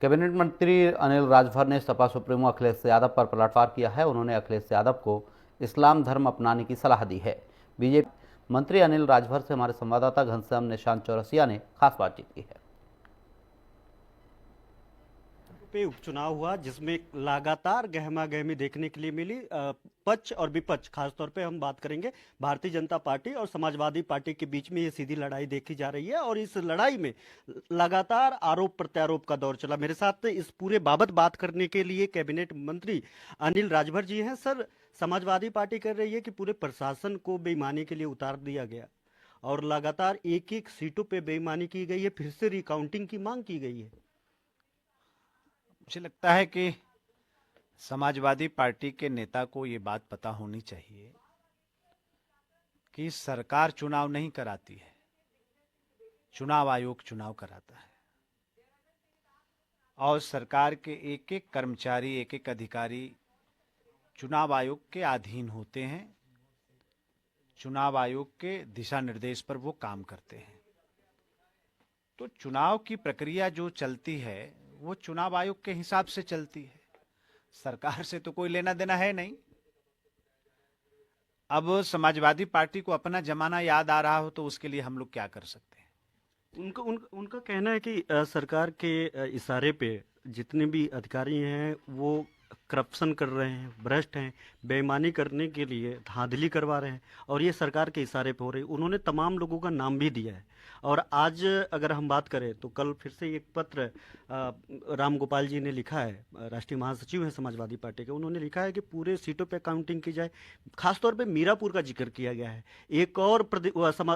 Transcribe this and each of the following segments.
Cabinet मंत्री अनिल राजभर ने Sapa supremo Akhilesh Yadav पर पलटवार किया है। उन्होंने अखिलेश यादव को इस्लाम धर्म अपनाने की सलाह दी है। बीजेपी मंत्री अनिल राजभर से हमारे संवाददाता घनश्याम निशांत चौरसिया ने खास बातचीत की है। पे उपचुनाव हुआ जिसमें लगातार गहमा गहमी देखने के लिए मिली। पक्ष और विपक्ष, खासतौर पे हम बात करेंगे भारतीय जनता पार्टी और समाजवादी पार्टी के बीच में ये सीधी लड़ाई देखी जा रही है और इस लड़ाई में लगातार आरोप प्रत्यारोप का दौर चला। मेरे साथ इस पूरे बाबत बात करने के लिए कैबिनेट मंत्री अनिल राजभर जी हैं। सर, समाजवादी पार्टी कह रही है कि पूरे प्रशासन को बेईमानी के लिए उतार दिया गया और लगातार एक एक सीटों पे बेईमानी की गई है, फिर से रिकाउंटिंग की मांग की गई है। मुझे लगता है कि समाजवादी पार्टी के नेता को ये बात पता होनी चाहिए कि सरकार चुनाव नहीं कराती है, चुनाव आयोग चुनाव कराता है और सरकार के एक एक कर्मचारी, एक एक अधिकारी चुनाव आयोग के अधीन होते हैं। चुनाव आयोग के दिशा निर्देश पर वो काम करते हैं। तो चुनाव की प्रक्रिया जो चलती है वो चुनाव आयोग के हिसाब से चलती है, सरकार से तो कोई लेना देना है नहीं। अब समाजवादी पार्टी को अपना जमाना याद आ रहा हो तो उसके लिए हम लोग क्या कर सकते हैं। उनका कहना है कि सरकार के इशारे पे जितने भी अधिकारी हैं वो करप्शन कर रहे हैं, भ्रष्ट हैं, बेईमानी करने के लिए धांधली करवा रहे हैं और ये सरकार के इशारे पे हो रही है। उन्होंने तमाम लोगों का नाम भी दिया है और आज अगर हम बात करें तो कल फिर से एक पत्र राम गोपाल जी ने लिखा है, राष्ट्रीय महासचिव हैं समाजवादी पार्टी के। उन्होंने लिखा है कि पूरे सीटों पे काउंटिंग की जाए। खासतौर पे मीरापुर का जिक्र किया गया है। एक और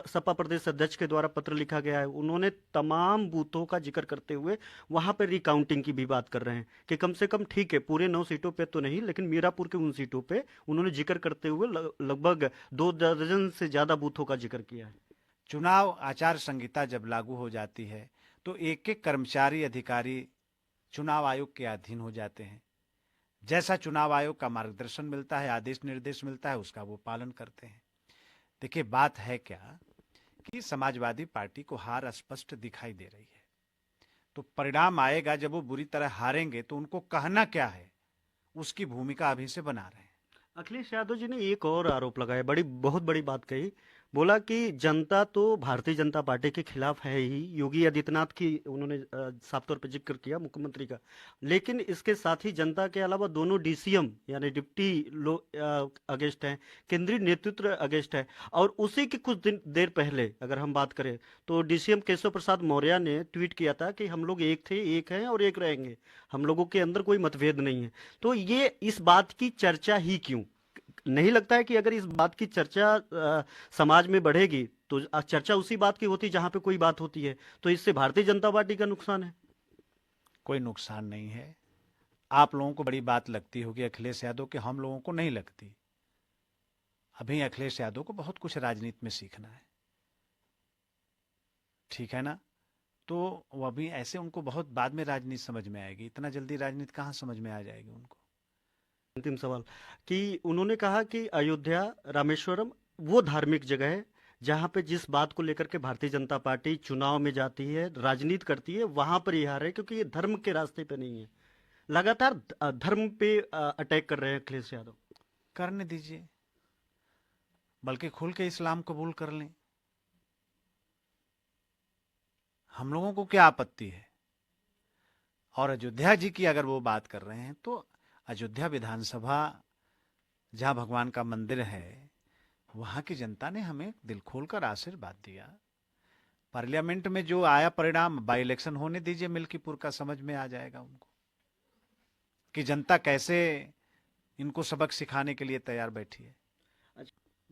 सपा प्रदेश अध्यक्ष के द्वारा पत्र लिखा गया है। उन्होंने तमाम बूथों का जिक्र करते हुए वहां पर रिकाउंटिंग की भी बात कर रहे हैं कि कम से कम ठीक है, पूरे 9 सीटों पे तो नहीं, लेकिन मीरापुर के उन सीटों पे उन्होंने जिक्र करते हुए लगभग 2 दर्जन से ज्यादा बूथों का जिक्र किया है। चुनाव आचार संहिता जब लागू हो जाती है तो एक एक कर्मचारी, अधिकारी चुनाव आयोग के अधीन हो जाते हैं। जैसा चुनाव आयोग का मार्गदर्शन मिलता है, आदेश निर्देश मिलता है, उसका वो पालन करते हैं। देखिए, बात है क्या कि समाजवादी पार्टी को हार स्पष्ट दिखाई दे रही है, तो परिणाम आएगा जब वो बुरी तरह हारेंगे तो उनको कहना क्या है, उसकी भूमिका अभी से बना रहे हैं। अखिलेश यादव जी ने एक और आरोप लगाया, बहुत बड़ी बात कही। बोला कि जनता तो भारतीय जनता पार्टी के खिलाफ है ही। योगी आदित्यनाथ की उन्होंने साफ तौर पर जिक्र किया, मुख्यमंत्री का। लेकिन इसके साथ ही जनता के अलावा दोनों डीसीएम यानी डिप्टी अगेंस्ट हैं, केंद्रीय नेतृत्व अगेंस्ट है। और उसी के कुछ दिन देर पहले अगर हम बात करें तो डीसीएम केशव प्रसाद मौर्य ने ट्वीट किया था कि हम लोग एक थे, एक हैं और एक रहेंगे, हम लोगों के अंदर कोई मतभेद नहीं है। तो ये इस बात की चर्चा ही क्यों? नहीं लगता है कि अगर इस बात की चर्चा समाज में बढ़ेगी तो चर्चा उसी बात की होती जहां पे कोई बात होती है, तो इससे भारतीय जनता पार्टी का नुकसान है? कोई नुकसान नहीं है। आप लोगों को बड़ी बात लगती होगी अखिलेश यादव की, हम लोगों को नहीं लगती। अभी अखिलेश यादव को बहुत कुछ राजनीति में सीखना है, ठीक है ना। तो वो अभी ऐसे, उनको बहुत बाद में राजनीति समझ में आएगी, इतना जल्दी राजनीति कहाँ समझ में आ जाएगी उनको। अंतिम सवाल कि उन्होंने कहा कि अयोध्या, रामेश्वरम वो धार्मिक जगह है जहां पे जिस बात को लेकर के भारतीय जनता पार्टी चुनाव में जाती है, राजनीति करती है, वहां पर ये हार है क्योंकि ये धर्म के रास्ते पे नहीं है। लगातार धर्म पे अटैक कर रहे हैं अखिलेश यादव। करने दीजिए, बल्कि खुल के इस्लाम कबूल कर लें। हम लोगों को क्या आपत्ति है। और अयोध्या जी की अगर वो बात कर रहे हैं तो अयोध्या विधानसभा जहां भगवान का मंदिर है, वहां की जनता ने हमें दिल खोलकर आशीर्वाद दिया। पार्लियामेंट में जो आया परिणाम, बाई इलेक्शन होने दीजिए मिल्कीपुर का, समझ में आ जाएगा उनको कि जनता कैसे इनको सबक सिखाने के लिए तैयार बैठी है।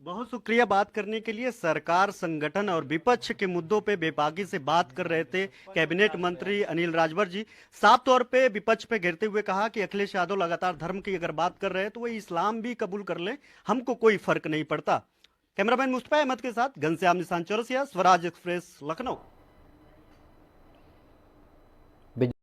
बहुत शुक्रिया बात करने के लिए। सरकार, संगठन और विपक्ष के मुद्दों पे बेबाकी से बात कर रहे थे कैबिनेट मंत्री अनिल राजभर जी। साफ तौर पे विपक्ष पे घेरते हुए कहा कि अखिलेश यादव लगातार धर्म की अगर बात कर रहे हैं तो वो इस्लाम भी कबूल कर लें, हमको कोई फर्क नहीं पड़ता। कैमरामैन मुस्तफा अहमद के साथ घनश्याम निशांत चौरसिया, स्वराज एक्सप्रेस, लखनऊ।